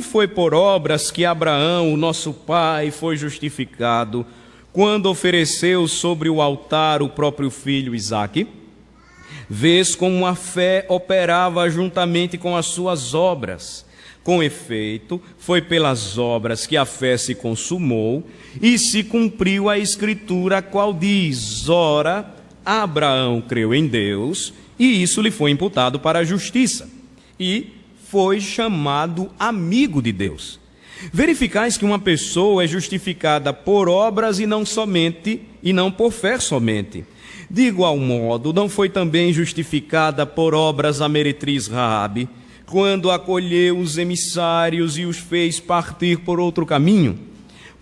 foi por obras que Abraão, o nosso pai, foi justificado quando ofereceu sobre o altar o próprio filho Isaque? Vês como a fé operava juntamente com as suas obras. Com efeito, foi pelas obras que a fé se consumou e se cumpriu a Escritura, a qual diz: ora, Abraão creu em Deus e isso lhe foi imputado para a justiça, e foi chamado amigo de Deus. Verificais que uma pessoa é justificada por obras e não por fé somente. De igual modo, não foi também justificada por obras a meretriz Raabe, quando acolheu os emissários e os fez partir por outro caminho?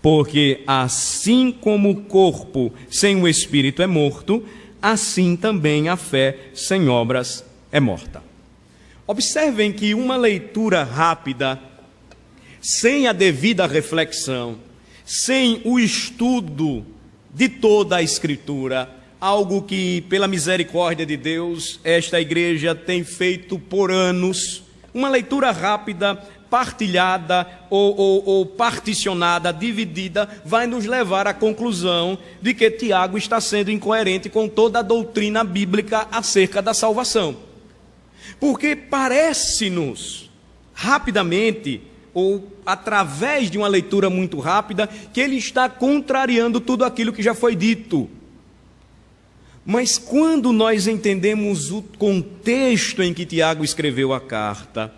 Porque assim como o corpo sem o espírito é morto, assim também a fé sem obras é morta. Observem que uma leitura rápida, sem a devida reflexão, sem o estudo de toda a Escritura, algo que, pela misericórdia de Deus, esta igreja tem feito por anos, uma leitura rápida, partilhada ou particionada, dividida, vai nos levar à conclusão de que Tiago está sendo incoerente com toda a doutrina bíblica acerca da salvação. Porque parece-nos, rapidamente, ou através de uma leitura muito rápida, que ele está contrariando tudo aquilo que já foi dito. Mas quando nós entendemos o contexto em que Tiago escreveu a carta,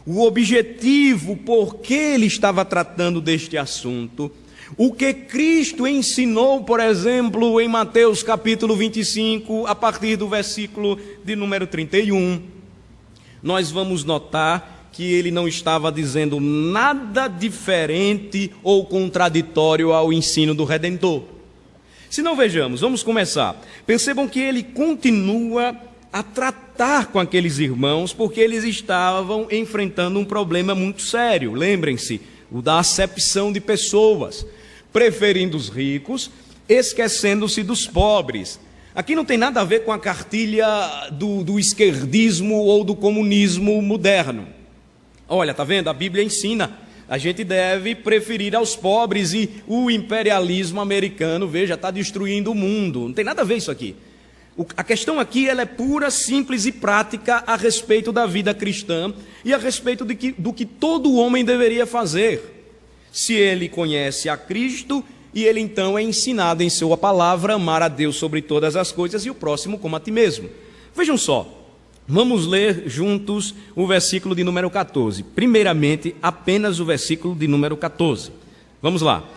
o objetivo por que ele estava tratando deste assunto, o que Cristo ensinou, por exemplo, em Mateus capítulo 25, a partir do versículo de número 31, nós vamos notar que ele não estava dizendo nada diferente ou contraditório ao ensino do Redentor. Se não, vejamos, vamos começar. Percebam que ele continua a tratar com aqueles irmãos, porque eles estavam enfrentando um problema muito sério. Lembrem-se, o da acepção de pessoas, preferindo os ricos, esquecendo-se dos pobres. Aqui não tem nada a ver com a cartilha do esquerdismo ou do comunismo moderno. Olha, está vendo? A Bíblia ensina. A gente deve preferir aos pobres, e o imperialismo americano, veja, está destruindo o mundo. Não tem nada a ver isso aqui. A questão aqui ela é pura, simples e prática a respeito da vida cristã e a respeito do que todo homem deveria fazer. Se ele conhece a Cristo, e ele então é ensinado em sua palavra a amar a Deus sobre todas as coisas e o próximo como a ti mesmo. Vejam só. Vamos ler juntos o versículo de número 14. Primeiramente, apenas o versículo de número 14. Vamos lá.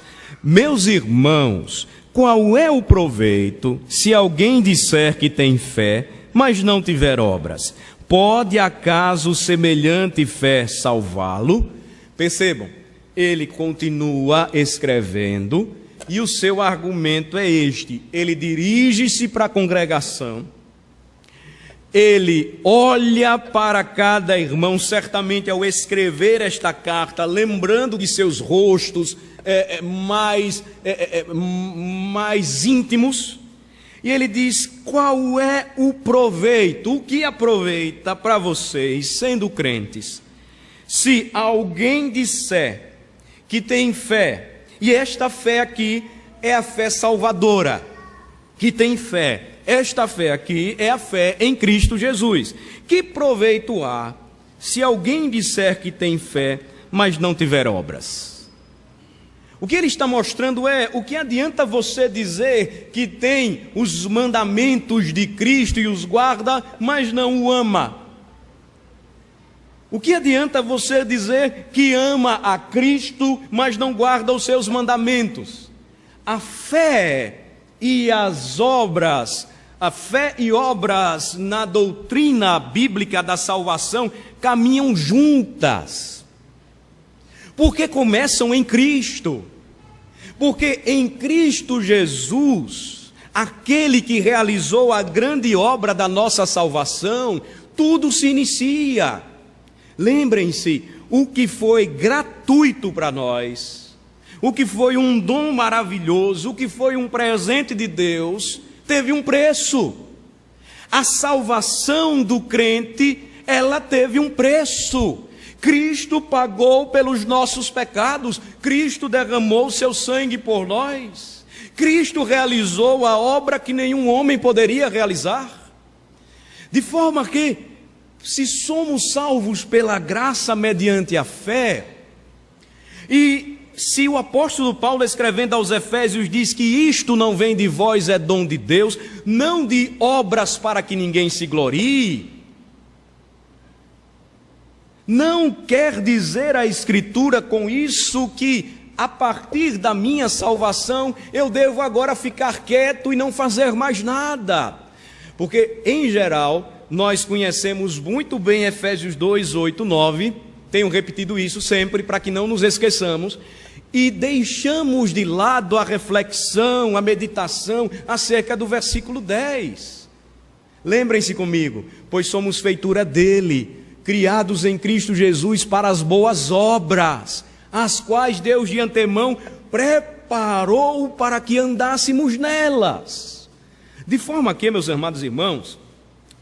Meus irmãos, qual é o proveito se alguém disser que tem fé, mas não tiver obras? Pode acaso semelhante fé salvá-lo? Percebam, ele continua escrevendo e o seu argumento é este. Ele dirige-se para a congregação. Ele olha para cada irmão, certamente ao escrever esta carta, lembrando de seus rostos mais íntimos, e ele diz: qual é o proveito? O que aproveita para vocês, sendo crentes, se alguém disser que tem fé, e esta fé aqui é a fé salvadora, que tem fé. Esta fé aqui é a fé em Cristo Jesus. Que proveito há se alguém disser que tem fé, mas não tiver obras? O que ele está mostrando é: o que adianta você dizer que tem os mandamentos de Cristo e os guarda, mas não o ama? O que adianta você dizer que ama a Cristo, mas não guarda os seus mandamentos? A fé e as obras, a fé e obras na doutrina bíblica da salvação caminham juntas. Porque começam em Cristo. Porque em Cristo Jesus, aquele que realizou a grande obra da nossa salvação, tudo se inicia. Lembrem-se, o que foi gratuito para nós, o que foi um dom maravilhoso, o que foi um presente de Deus, teve um preço. A salvação do crente, ela teve um preço. Cristo pagou pelos nossos pecados, Cristo derramou seu sangue por nós, Cristo realizou a obra que nenhum homem poderia realizar. De forma que, se somos salvos pela graça mediante a fé, e se o apóstolo Paulo, escrevendo aos Efésios, diz que isto não vem de vós, é dom de Deus, não de obras para que ninguém se glorie, não quer dizer a Escritura com isso que, a partir da minha salvação, eu devo agora ficar quieto e não fazer mais nada. Porque, em geral, nós conhecemos muito bem Efésios 2, 8, 9, tenho repetido isso sempre para que não nos esqueçamos, e deixamos de lado a reflexão, a meditação acerca do versículo 10. Lembrem-se comigo, pois somos feitura dele, criados em Cristo Jesus para as boas obras, as quais Deus de antemão preparou para que andássemos nelas. De forma que, meus amados irmãos,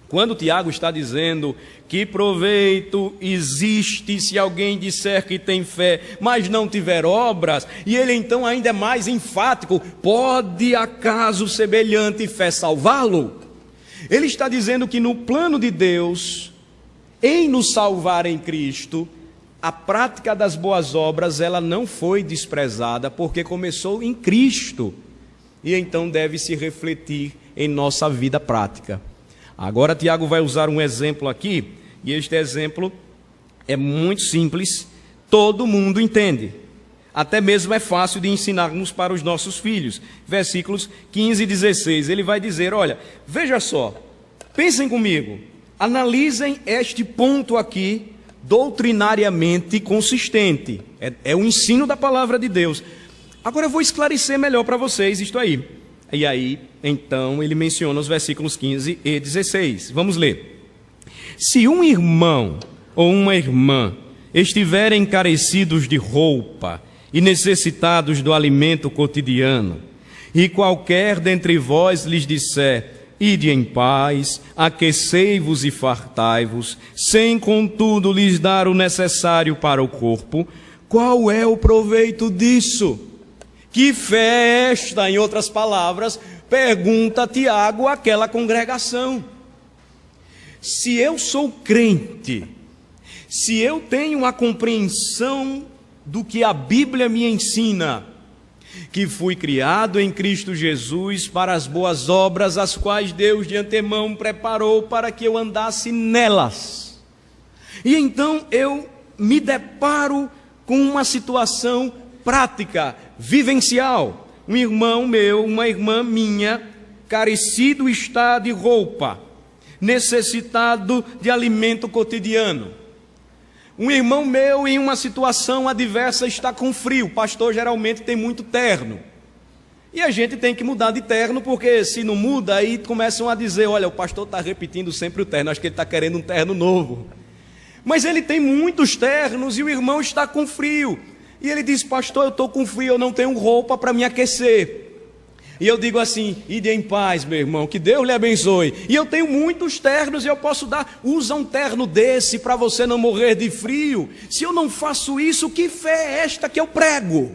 quando Tiago está dizendo que proveito existe se alguém disser que tem fé, mas não tiver obras, e ele então ainda é mais enfático, pode acaso semelhante fé salvá-lo? Ele está dizendo que no plano de Deus, em nos salvar em Cristo, a prática das boas obras, ela não foi desprezada, porque começou em Cristo, e então deve se refletir em nossa vida prática. Agora Tiago vai usar um exemplo aqui, e este exemplo é muito simples, todo mundo entende. Até mesmo é fácil de ensinarmos para os nossos filhos. Versículos 15 e 16, ele vai dizer, olha, veja só, pensem comigo, analisem este ponto aqui, doutrinariamente consistente. É o ensino da palavra de Deus. Agora eu vou esclarecer melhor para vocês isto aí. E aí, então, ele menciona os versículos 15 e 16. Vamos ler. Se um irmão ou uma irmã estiverem carecidos de roupa e necessitados do alimento cotidiano, e qualquer dentre vós lhes disser, ide em paz, aquecei-vos e fartai-vos, sem contudo lhes dar o necessário para o corpo, qual é o proveito disso? Que fé é esta? Em outras palavras, pergunta Tiago àquela congregação. Se eu sou crente, se eu tenho a compreensão do que a Bíblia me ensina, que fui criado em Cristo Jesus para as boas obras, as quais Deus de antemão preparou para que eu andasse nelas. E então eu me deparo com uma situação prática, vivencial. Um irmão meu, uma irmã minha, carecido está de roupa, necessitado de alimento cotidiano. Um irmão meu, em uma situação adversa, está com frio. O pastor geralmente tem muito terno. E a gente tem que mudar de terno, porque se não muda, aí começam a dizer, olha, o pastor está repetindo sempre o terno, acho que ele está querendo um terno novo. Mas ele tem muitos ternos e o irmão está com frio. E ele diz, pastor, eu estou com frio, eu não tenho roupa para me aquecer. E eu digo assim, ide em paz, meu irmão, que Deus lhe abençoe. E eu tenho muitos ternos e eu posso dar, usa um terno desse para você não morrer de frio. Se eu não faço isso, que fé é esta que eu prego?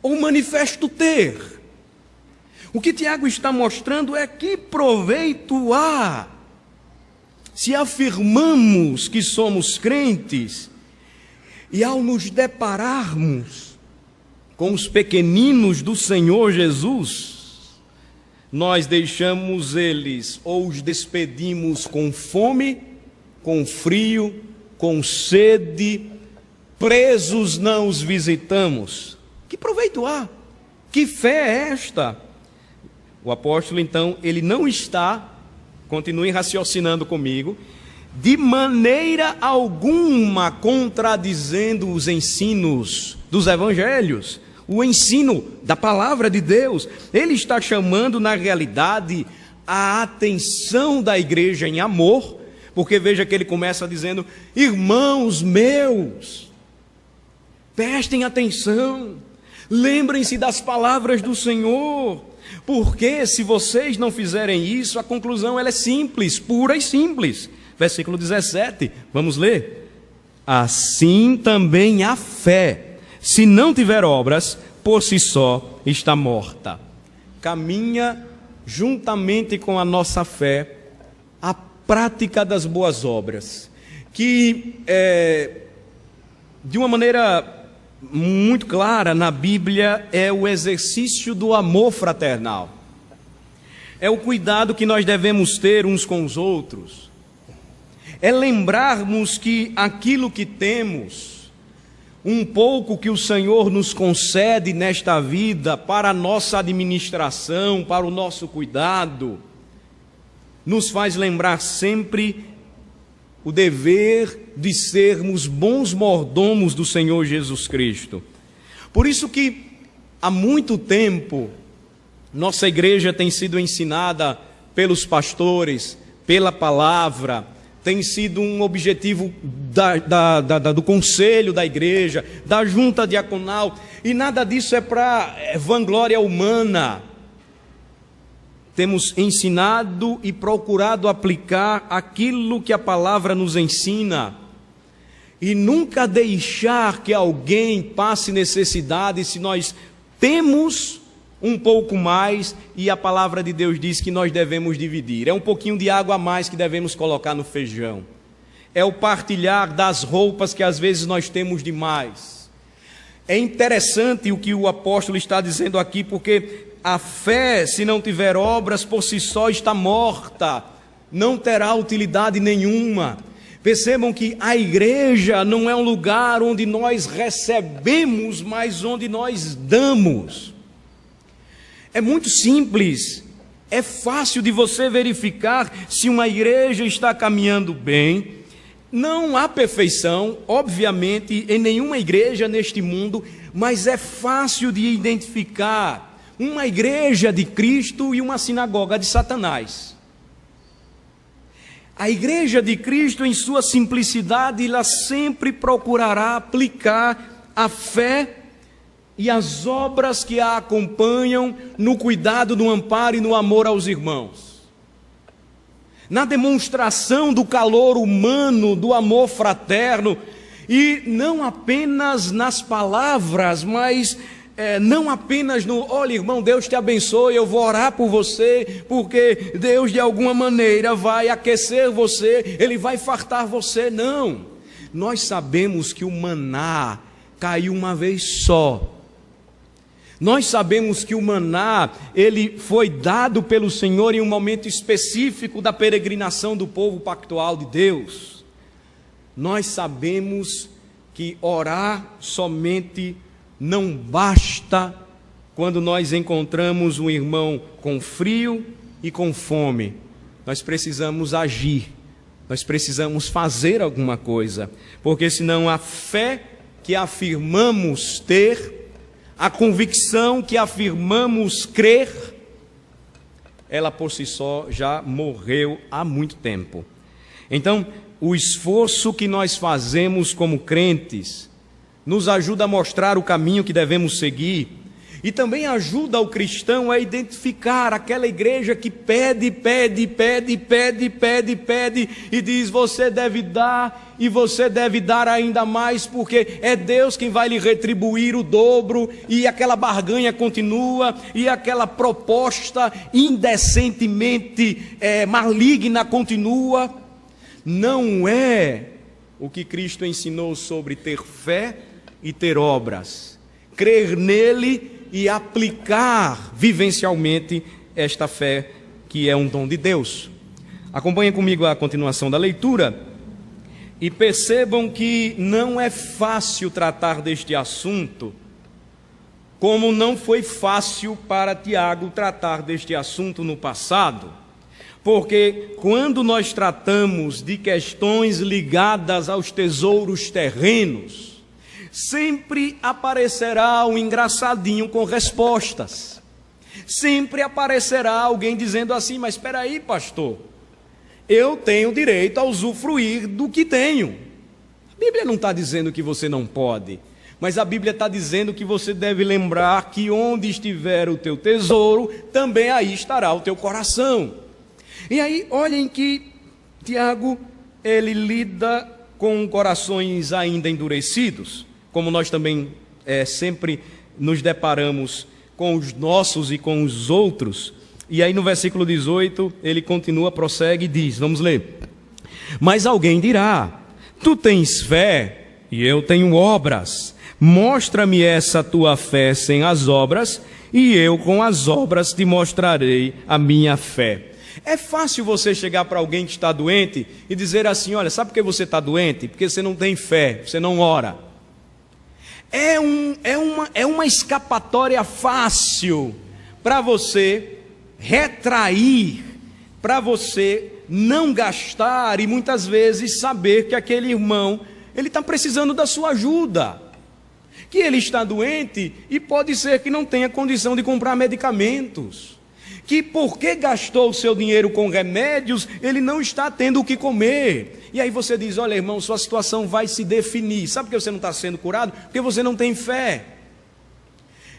Ou manifesto ter? O que Tiago está mostrando é que proveito há se afirmamos que somos crentes e ao nos depararmos com os pequeninos do Senhor Jesus, nós deixamos eles ou os despedimos com fome, com frio, com sede, presos não os visitamos. Que proveito há? Que fé é esta? O apóstolo, então, ele não está, continuem raciocinando comigo, de maneira alguma contradizendo os ensinos dos evangelhos, o ensino da palavra de Deus. Ele está chamando, na realidade, a atenção da igreja em amor, porque veja que ele começa dizendo, irmãos meus, prestem atenção, lembrem-se das palavras do Senhor, porque se vocês não fizerem isso, a conclusão ela é simples, pura e simples. Versículo 17, vamos ler. assim também a fé, se não tiver obras, por si só está morta. Caminha juntamente com a nossa fé a prática das boas obras, que de uma maneira muito clara na Bíblia é o exercício do amor fraternal. É o cuidado que nós devemos ter uns com os outros. É lembrarmos que aquilo que temos, um pouco que o Senhor nos concede nesta vida para a nossa administração, para o nosso cuidado, nos faz lembrar sempre o dever de sermos bons mordomos do Senhor Jesus Cristo. Por isso que há muito tempo nossa igreja tem sido ensinada pelos pastores, pela palavra, tem sido um objetivo do conselho da igreja, da junta diaconal, e nada disso é para vanglória humana. Temos ensinado e procurado aplicar aquilo que a palavra nos ensina, e nunca deixar que alguém passe necessidade se nós temos um pouco mais, e a palavra de Deus diz que nós devemos dividir. É um pouquinho de água a mais que devemos colocar no feijão. É o partilhar das roupas que às vezes nós temos demais. É interessante o que o apóstolo está dizendo aqui, porque a fé, se não tiver obras, por si só está morta, não terá utilidade nenhuma. Percebam que a igreja não é um lugar onde nós recebemos, mas onde nós damos. É muito simples, é fácil de você verificar se uma igreja está caminhando bem. Não há perfeição, obviamente, em nenhuma igreja neste mundo, mas é fácil de identificar uma igreja de Cristo e uma sinagoga de Satanás. A igreja de Cristo, em sua simplicidade, ela sempre procurará aplicar a fé e as obras que a acompanham no cuidado, no amparo e no amor aos irmãos. Na demonstração do calor humano, do amor fraterno, e não apenas nas palavras, mas não apenas no, olha irmão, Deus te abençoe, eu vou orar por você, porque Deus de alguma maneira vai aquecer você, Ele vai fartar você. Não, nós sabemos que o maná caiu uma vez só. Nós sabemos que o maná, ele foi dado pelo Senhor em um momento específico da peregrinação do povo pactual de Deus. Nós sabemos que orar somente não basta quando nós encontramos um irmão com frio e com fome. Nós precisamos agir, nós precisamos fazer alguma coisa, porque senão a fé que afirmamos ter, a convicção que afirmamos crer, ela por si só já morreu há muito tempo. Então, o esforço que nós fazemos como crentes nos ajuda a mostrar o caminho que devemos seguir, e também ajuda o cristão a identificar aquela igreja que pede, e diz, você deve dar, e você deve dar ainda mais, porque é Deus quem vai lhe retribuir o dobro, e aquela barganha continua, e aquela proposta indecentemente maligna continua. Não é o que Cristo ensinou sobre ter fé e ter obras, crer nele e aplicar vivencialmente esta fé que é um dom de Deus. Acompanhem comigo a continuação da leitura e percebam que não é fácil tratar deste assunto, como não foi fácil para Tiago tratar deste assunto no passado, porque quando nós tratamos de questões ligadas aos tesouros terrenos, sempre aparecerá um engraçadinho com respostas. Sempre aparecerá alguém dizendo assim, mas espera aí, pastor, eu tenho direito a usufruir do que tenho. A Bíblia não está dizendo que você não pode, mas a Bíblia está dizendo que você deve lembrar que onde estiver o teu tesouro, também aí estará o teu coração. E aí, olhem que Tiago, ele lida com corações ainda endurecidos, como nós também sempre nos deparamos com os nossos e com os outros. E aí no versículo 18, ele continua, prossegue e diz, vamos ler. Mas alguém dirá, tu tens fé e eu tenho obras. Mostra-me essa tua fé sem as obras, e eu com as obras te mostrarei a minha fé. É fácil você chegar para alguém que está doente e dizer assim, olha, sabe por que você está doente? Porque você não tem fé, você não ora. É uma escapatória fácil para você retrair, para você não gastar e muitas vezes saber que aquele irmão, ele está precisando da sua ajuda, que ele está doente e pode ser que não tenha condição de comprar medicamentos, que porque gastou o seu dinheiro com remédios, ele não está tendo o que comer. E aí você diz, olha irmão, sua situação vai se definir. Sabe por que você não está sendo curado? Porque você não tem fé.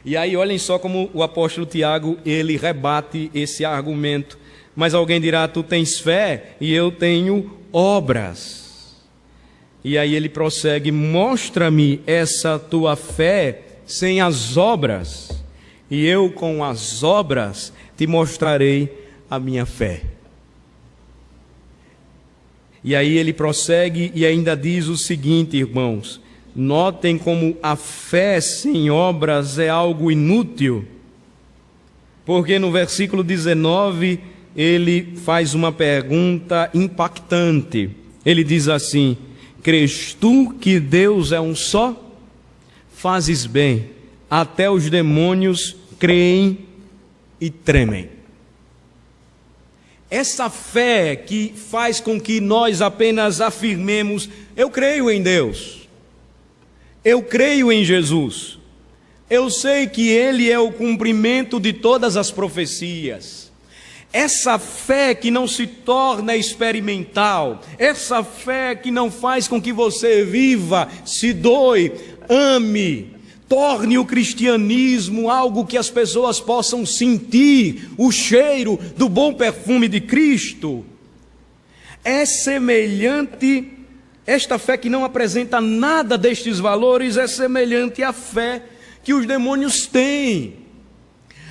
E aí olhem só como o apóstolo Tiago, ele rebate esse argumento. Mas alguém dirá, tu tens fé e eu tenho obras. E aí ele prossegue, mostra-me essa tua fé sem as obras, e eu com as obras te mostrarei a minha fé. E aí ele prossegue e ainda diz o seguinte, irmãos, notem como a fé sem obras é algo inútil, porque no versículo 19 ele faz uma pergunta impactante. Ele diz assim, crês tu que Deus é um só? Fazes bem, até os demônios creem e tremem. Essa fé que faz com que nós apenas afirmemos, eu creio em Deus, eu creio em Jesus, eu sei que Ele é o cumprimento de todas as profecias. Essa fé que não se torna experimental, essa fé que não faz com que você viva, se doe, ame, torne o cristianismo algo que as pessoas possam sentir, o cheiro do bom perfume de Cristo. É semelhante, esta fé que não apresenta nada destes valores, é semelhante à fé que os demônios têm.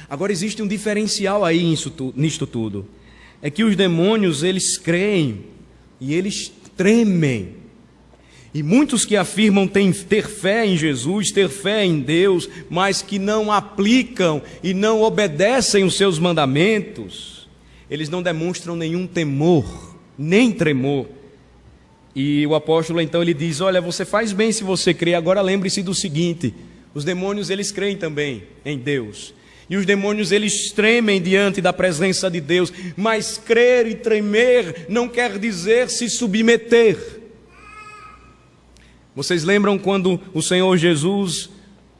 Agora existe um diferencial aí nisto tudo. É que os demônios, eles creem e eles tremem. E muitos que afirmam ter fé em Jesus, ter fé em Deus, mas que não aplicam e não obedecem os seus mandamentos, eles não demonstram nenhum temor, nem tremor. E o apóstolo então ele diz, olha, você faz bem se você crê, agora lembre-se do seguinte, os demônios eles creem também em Deus. E os demônios eles tremem diante da presença de Deus, mas crer e tremer não quer dizer se submeter. Vocês lembram quando o Senhor Jesus,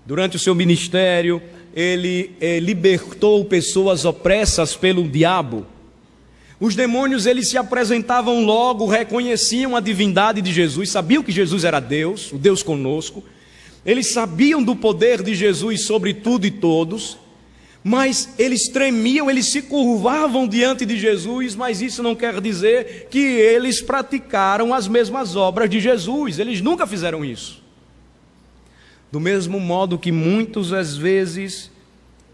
durante o seu ministério, ele libertou pessoas opressas pelo diabo? Os demônios, eles se apresentavam logo, reconheciam a divindade de Jesus, sabiam que Jesus era Deus, o Deus conosco. Eles sabiam do poder de Jesus sobre tudo e todos, mas eles tremiam, eles se curvavam diante de Jesus, mas isso não quer dizer que eles praticaram as mesmas obras de Jesus, eles nunca fizeram isso. Do mesmo modo que muitos às vezes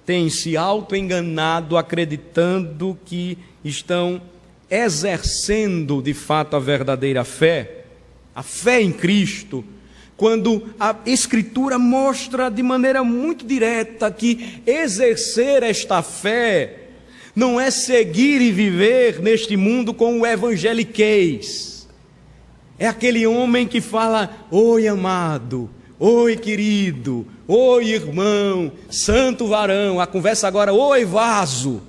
têm se auto-enganado acreditando que estão exercendo de fato a verdadeira fé, a fé em Cristo, quando a Escritura mostra de maneira muito direta que exercer esta fé não é seguir e viver neste mundo com o evangeliquez. É aquele homem que fala, oi amado, oi querido, oi irmão, santo varão, a conversa agora, oi vaso.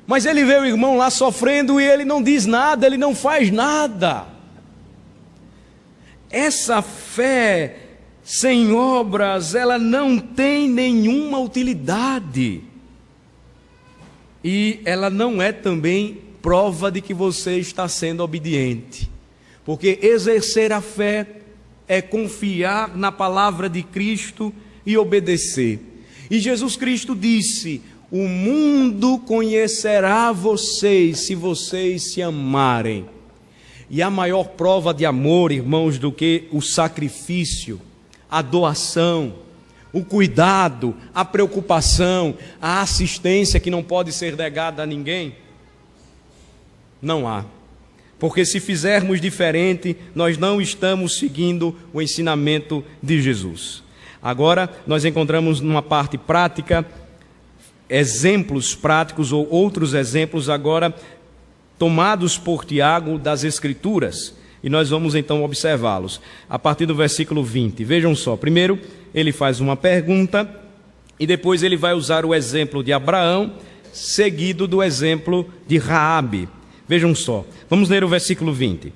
Mas ele vê o irmão lá sofrendo e ele não diz nada, ele não faz nada. Essa fé sem obras, ela não tem nenhuma utilidade. E ela não é também prova de que você está sendo obediente. Porque exercer a fé é confiar na palavra de Cristo e obedecer. E Jesus Cristo disse, o mundo conhecerá vocês se vocês se amarem. E a maior prova de amor, irmãos, do que o sacrifício, a doação, o cuidado, a preocupação, a assistência que não pode ser negada a ninguém? Não há. Porque se fizermos diferente, nós não estamos seguindo o ensinamento de Jesus. Agora, nós encontramos numa parte prática, exemplos práticos ou outros exemplos agora tomados por Tiago das Escrituras. E nós vamos então observá-los. A partir do versículo 20. Vejam só, primeiro ele faz uma pergunta e depois ele vai usar o exemplo de Abraão, seguido do exemplo de Raabe. Vejam só, vamos ler o versículo 20.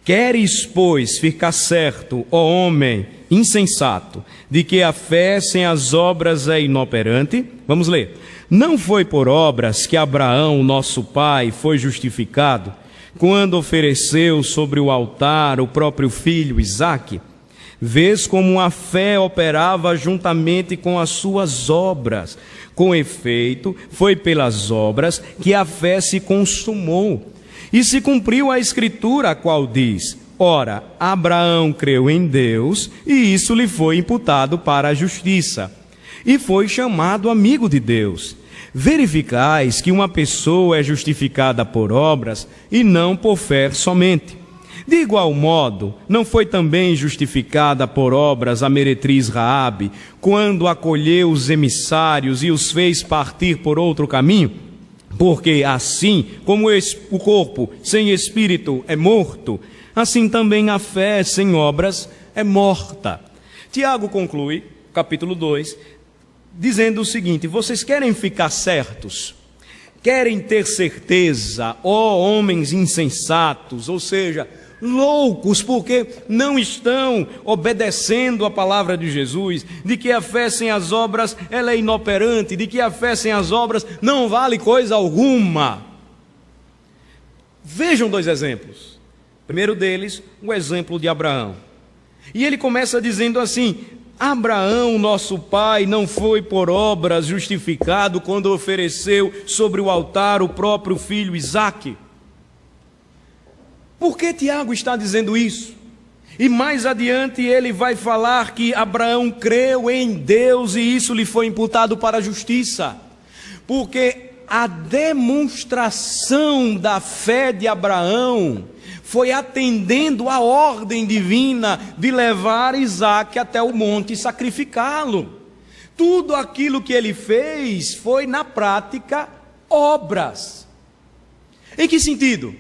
Queres, pois, ficar certo, ó homem insensato, de que a fé sem as obras é inoperante? Vamos ler. Não foi por obras que Abraão, nosso pai, foi justificado, quando ofereceu sobre o altar o próprio filho Isaque? Vês como a fé operava juntamente com as suas obras. Com efeito, foi pelas obras que a fé se consumou. E se cumpriu a Escritura, a qual diz: ora, Abraão creu em Deus, e isso lhe foi imputado para a justiça, e foi chamado amigo de Deus. Verificais que uma pessoa é justificada por obras, e não por fé somente. De igual modo, não foi também justificada por obras a meretriz Raabe, quando acolheu os emissários e os fez partir por outro caminho? Porque assim como o corpo sem espírito é morto, assim também a fé sem obras é morta. Tiago conclui, capítulo 2, dizendo o seguinte: vocês querem ficar certos? Querem ter certeza, ó homens insensatos, ou seja, loucos, porque não estão obedecendo a palavra de Jesus, de que a fé sem as obras ela é inoperante, de que a fé sem as obras não vale coisa alguma. Vejam dois exemplos. O primeiro deles, o exemplo de Abraão. E ele começa dizendo assim: Abraão, nosso pai, não foi por obras justificado quando ofereceu sobre o altar o próprio filho Isaque. Por que Tiago está dizendo isso? E mais adiante ele vai falar que Abraão creu em Deus e isso lhe foi imputado para a justiça. Porque a demonstração da fé de Abraão foi atendendo à ordem divina de levar Isaque até o monte e sacrificá-lo. Tudo aquilo que ele fez foi, na prática, obras. Em que sentido?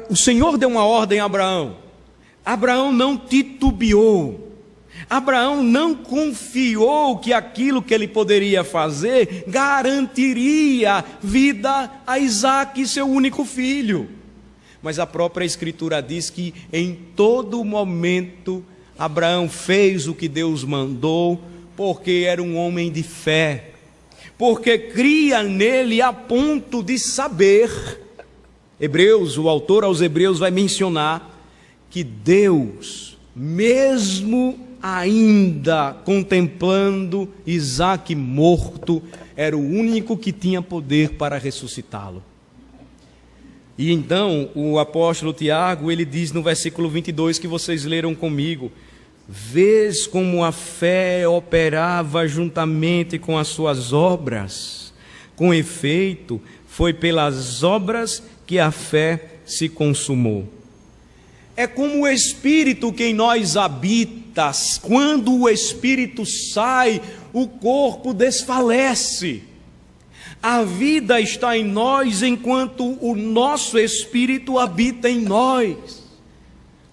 O Senhor deu uma ordem a Abraão. Abraão não titubeou. Abraão não confiou que aquilo que ele poderia fazer garantiria vida a Isaque, seu único filho. Mas a própria Escritura diz que em todo momento Abraão fez o que Deus mandou, porque era um homem de fé, porque cria nele a ponto de saber. O autor aos Hebreus vai mencionar que Deus, mesmo ainda contemplando Isaque morto, era o único que tinha poder para ressuscitá-lo. E então o apóstolo Tiago, ele diz no versículo 22 que vocês leram comigo: vês como a fé operava juntamente com as suas obras. Com efeito, foi pelas obras que a fé se consumou. É como o Espírito que em nós habita. Quando o Espírito sai, o corpo desfalece. A vida está em nós enquanto o nosso Espírito habita em nós.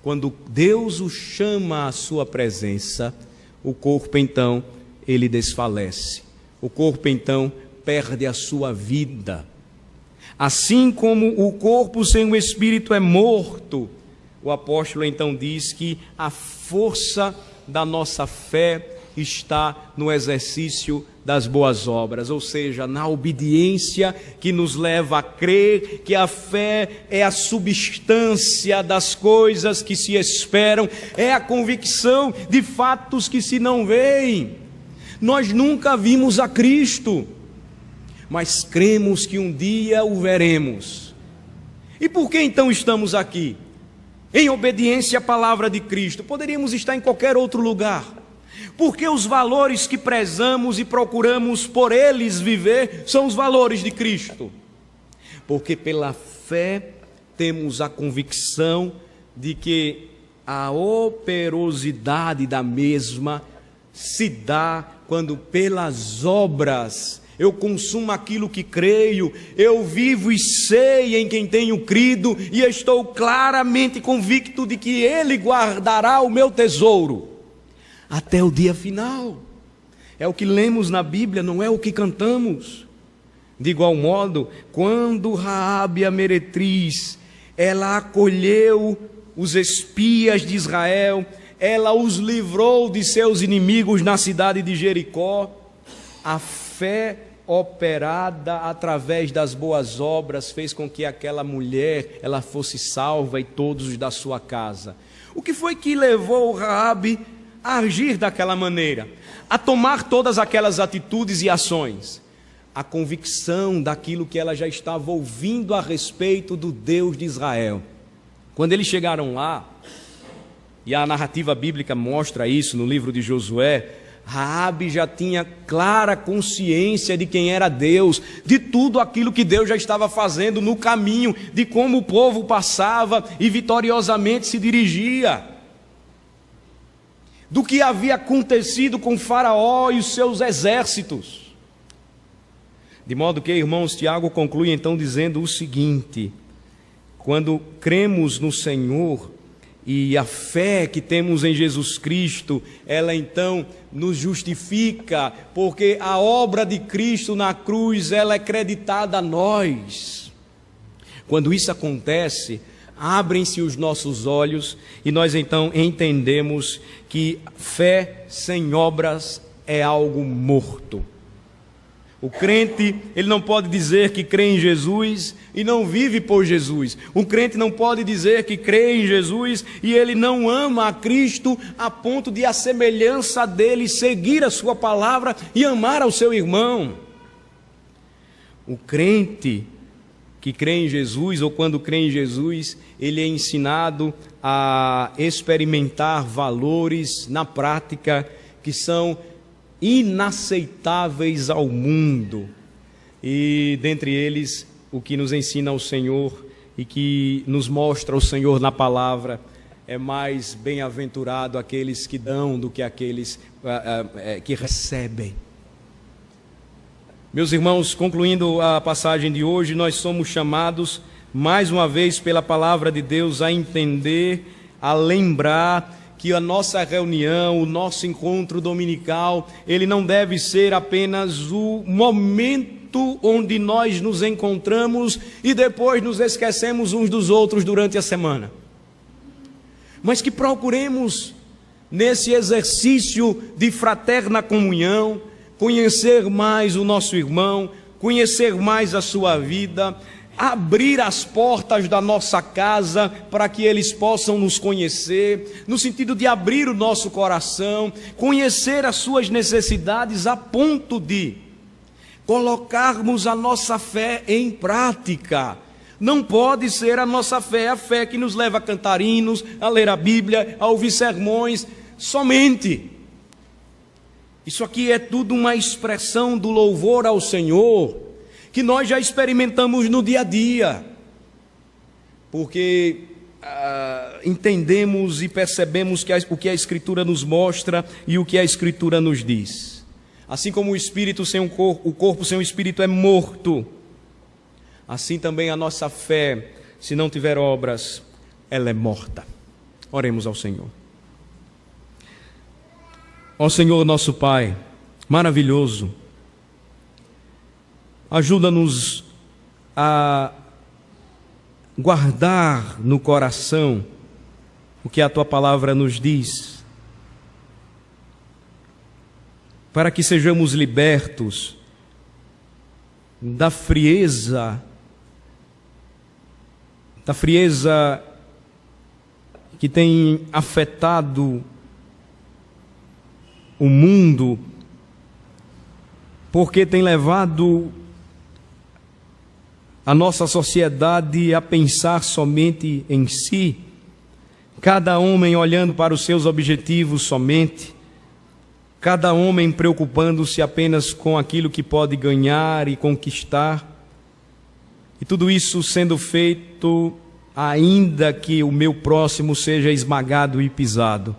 Quando Deus o chama à sua presença, o corpo então, ele desfalece. O corpo então perde a sua vida. Assim como o corpo sem o Espírito é morto, o apóstolo então diz que a força da nossa fé está no exercício das boas obras, ou seja, na obediência que nos leva a crer que a fé é a substância das coisas que se esperam, é a convicção de fatos que se não veem. Nós nunca vimos a Cristo, mas cremos que um dia o veremos. E por que então estamos aqui? Em obediência à palavra de Cristo. Poderíamos estar em qualquer outro lugar. Porque os valores que prezamos e procuramos por eles viver são os valores de Cristo. Porque pela fé temos a convicção de que a operosidade da mesma se dá quando pelas obras eu consumo aquilo que creio, eu vivo e sei em quem tenho crido, e estou claramente convicto de que Ele guardará o meu tesouro até o dia final. É o que lemos na Bíblia, não é o que cantamos. De igual modo, quando Raabe a meretriz, ela acolheu os espias de Israel, ela os livrou de seus inimigos na cidade de Jericó, a fé operada através das boas obras fez com que aquela mulher ela fosse salva e todos os da sua casa. O que foi que levou Raabe a agir daquela maneira, a tomar todas aquelas atitudes e ações? A convicção daquilo que ela já estava ouvindo a respeito do Deus de Israel. Quando eles chegaram lá, e a narrativa bíblica mostra isso no livro de Josué, Raabe já tinha clara consciência de quem era Deus, de tudo aquilo que Deus já estava fazendo no caminho, de como o povo passava e vitoriosamente se dirigia, do que havia acontecido com Faraó e os seus exércitos. De modo que, irmãos, Tiago conclui então dizendo o seguinte: quando cremos no Senhor e a fé que temos em Jesus Cristo, ela então nos justifica, porque a obra de Cristo na cruz, ela é creditada a nós. Quando isso acontece, abrem-se os nossos olhos e nós então entendemos que fé sem obras é algo morto. O crente, ele não pode dizer que crê em Jesus e não vive por Jesus. O crente não pode dizer que crê em Jesus e ele não ama a Cristo a ponto de, à semelhança dele, seguir a sua palavra e amar ao seu irmão. O crente que crê em Jesus, ou quando crê em Jesus, ele é ensinado a experimentar valores na prática que são inaceitáveis ao mundo, e dentre eles o que nos ensina o Senhor e que nos mostra o Senhor na palavra é mais bem-aventurado aqueles que dão do que aqueles que recebem. Meus irmãos, concluindo a passagem de hoje, nós somos chamados mais uma vez pela palavra de Deus a entender, a lembrar que a nossa reunião, o nosso encontro dominical, ele não deve ser apenas o momento onde nós nos encontramos e depois nos esquecemos uns dos outros durante a semana. Mas que procuremos, nesse exercício de fraterna comunhão, conhecer mais o nosso irmão, conhecer mais a sua vida, abrir as portas da nossa casa para que eles possam nos conhecer, no sentido de abrir o nosso coração, conhecer as suas necessidades a ponto de colocarmos a nossa fé em prática. Não pode ser a nossa fé a fé que nos leva a cantar hinos, a ler a Bíblia, a ouvir sermões somente. Isso aqui é tudo uma expressão do louvor ao Senhor, que nós já experimentamos no dia a dia, porque entendemos e percebemos o que a Escritura nos mostra e o que a Escritura nos diz. Assim como o espírito sem o corpo sem o espírito é morto, assim também a nossa fé, se não tiver obras, ela é morta. Oremos ao Senhor. Ó Senhor nosso Pai, maravilhoso, ajuda-nos a guardar no coração o que a Tua palavra nos diz, para que sejamos libertos da frieza que tem afetado o mundo, porque tem levado a nossa sociedade a pensar somente em si, cada homem olhando para os seus objetivos somente, cada homem preocupando-se apenas com aquilo que pode ganhar e conquistar, e tudo isso sendo feito ainda que o meu próximo seja esmagado e pisado.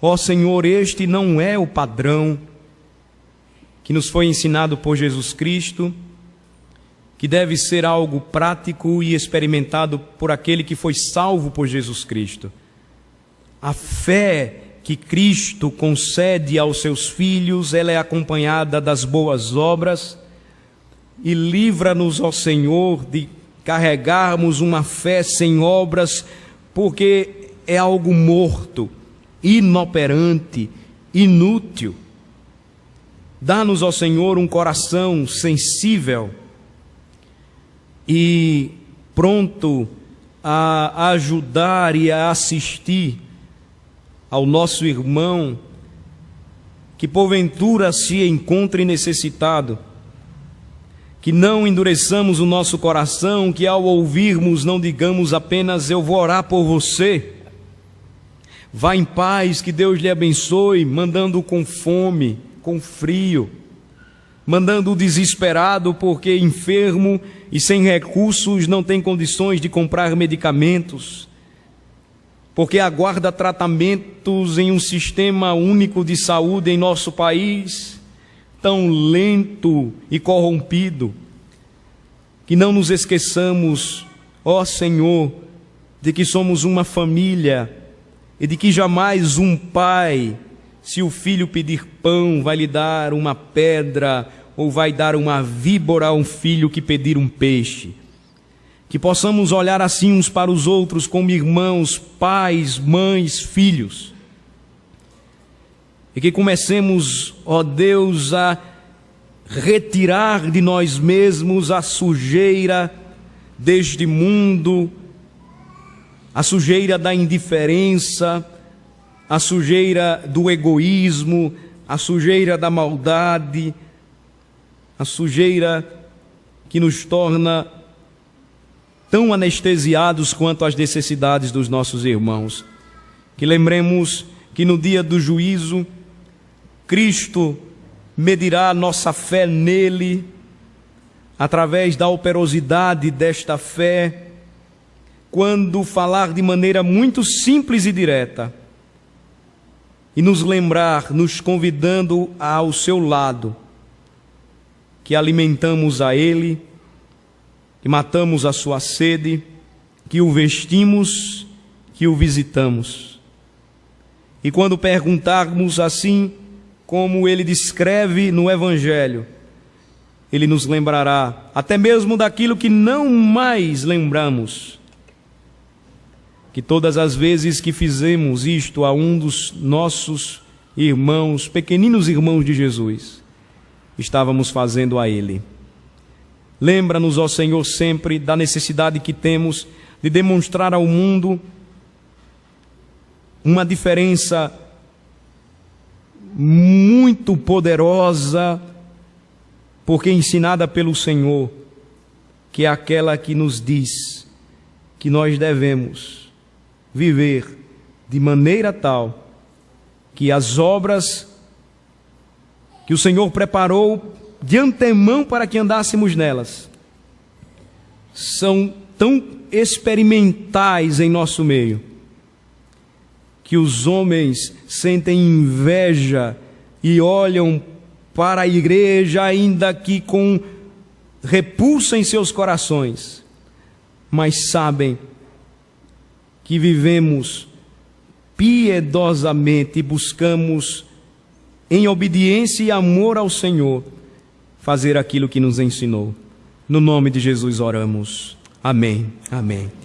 Ó Senhor, este não é o padrão que nos foi ensinado por Jesus Cristo, que deve ser algo prático e experimentado por aquele que foi salvo por Jesus Cristo. A fé que Cristo concede aos seus filhos, ela é acompanhada das boas obras, e livra-nos, ó Senhor, de carregarmos uma fé sem obras, porque é algo morto, inoperante, inútil. Dá-nos, ó Senhor, um coração sensível e pronto a ajudar e a assistir ao nosso irmão que porventura se encontre necessitado, que não endureçamos o nosso coração, que ao ouvirmos não digamos apenas eu vou orar por você, vá em paz, que Deus lhe abençoe, mandando com fome, com frio, mandando o desesperado porque enfermo e sem recursos não tem condições de comprar medicamentos, porque aguarda tratamentos em um sistema único de saúde em nosso país, tão lento e corrompido, que não nos esqueçamos, ó Senhor, de que somos uma família e de que jamais um pai, se o filho pedir pão, vai lhe dar uma pedra ou vai dar uma víbora a um filho que pedir um peixe. Que possamos olhar assim uns para os outros como irmãos, pais, mães, filhos. E que comecemos, ó Deus, a retirar de nós mesmos a sujeira deste mundo, a sujeira da indiferença, a sujeira do egoísmo, a sujeira da maldade, a sujeira que nos torna tão anestesiados quanto as necessidades dos nossos irmãos. Que lembremos que no dia do juízo, Cristo medirá a nossa fé nele, através da operosidade desta fé, quando falar de maneira muito simples e direta, e nos lembrar, nos convidando ao seu lado, que alimentamos a ele, que matamos a sua sede, que o vestimos, que o visitamos. E quando perguntarmos assim, como ele descreve no Evangelho, ele nos lembrará até mesmo daquilo que não mais lembramos, que todas as vezes que fizemos isto a um dos nossos irmãos, pequeninos irmãos de Jesus, estávamos fazendo a ele. Lembra-nos, ó Senhor, sempre da necessidade que temos de demonstrar ao mundo uma diferença muito poderosa, porque ensinada pelo Senhor, que é aquela que nos diz que nós devemos viver de maneira tal que as obras que o Senhor preparou de antemão para que andássemos nelas são tão experimentais em nosso meio, que os homens sentem inveja e olham para a igreja ainda que com repulsa em seus corações, mas sabem que vivemos piedosamente e buscamos, em obediência e amor ao Senhor, fazer aquilo que nos ensinou. No nome de Jesus oramos. Amém. Amém.